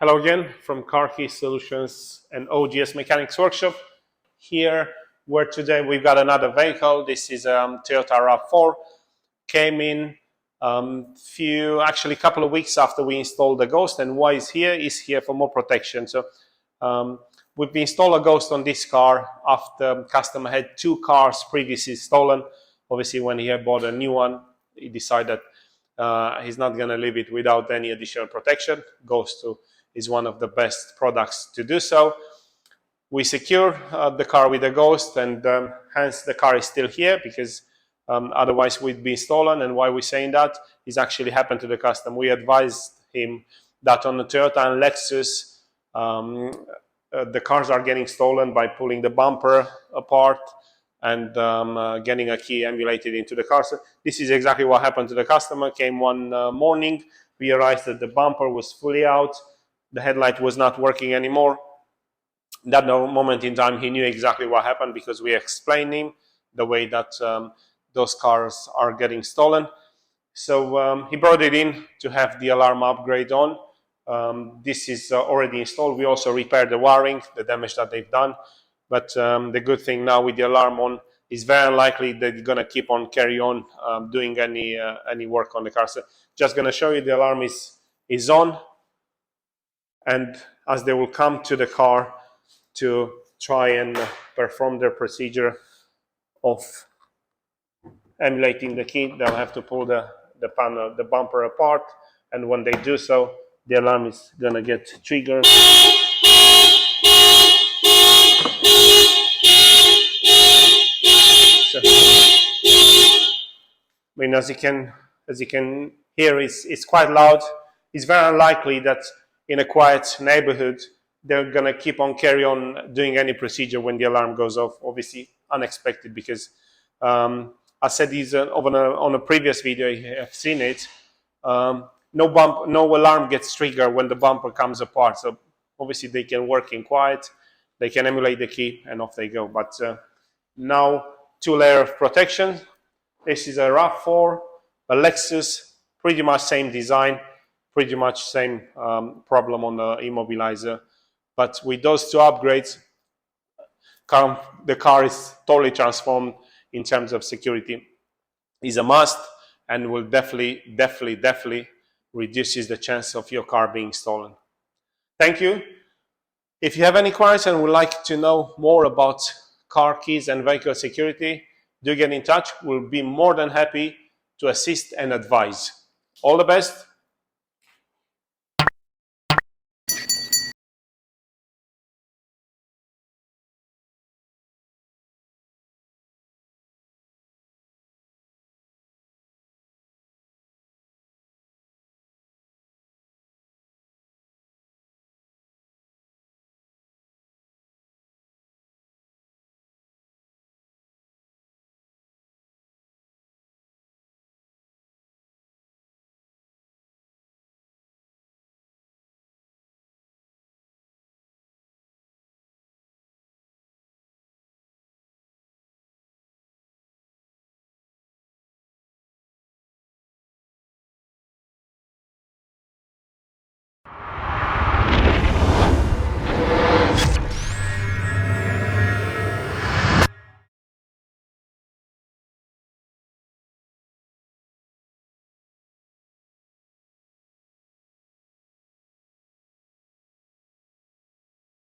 Hello again from Car Key Solutions and OGS Mechanics Workshop. Here, where today we've got another vehicle. This is Toyota RAV4. Came in a couple of weeks after we installed the Ghost. And why is here? Is here for more protection. So we've installed a Ghost on this car after customer had two cars previously stolen. Obviously, when he had bought a new one, he decided he's not going to leave it without any additional protection. Ghost is one of the best products to do so. We secure the car with a Ghost, and hence the car is still here because otherwise we'd be stolen. And why we're saying that is actually happened to the customer. We advised him that on the Toyota and Lexus, the cars are getting stolen by pulling the bumper apart and getting a key emulated into the car. So this is exactly what happened to the customer. Came one morning, realized that the bumper was fully out, the headlight was not working anymore. That moment in time, he knew exactly what happened because we explained him the way that those cars are getting stolen. So he brought it in to have the alarm upgrade on. This is already installed. We also repaired the wiring, the damage that they've done. But the good thing now with the alarm on is very unlikely that they're going to keep on carry on doing any work on the car. So just going to show you the alarm is on. And as they will come to the car to try and perform their procedure of emulating the key, they'll have to pull the bumper apart. And when they do so, the alarm is going to get triggered. So, I mean, as you can hear, it's quite loud. It's very unlikely that in a quiet neighborhood they're gonna keep on carry on doing any procedure when the alarm goes off. Obviously, unexpected because I said these on a previous video. You have seen it. No alarm gets triggered when the bumper comes apart. So obviously they can work in quiet. They can emulate the key and off they go. But now, two-layer of protection. This is a RAV4, a Lexus, pretty much same design, pretty much same problem on the immobilizer. But with those two upgrades, the car is totally transformed in terms of security. It's a must and will definitely reduces the chance of your car being stolen. Thank you. If you have any questions and would like to know more about car keys and vehicle security, do get in touch. We'll be more than happy to assist and advise. All the best.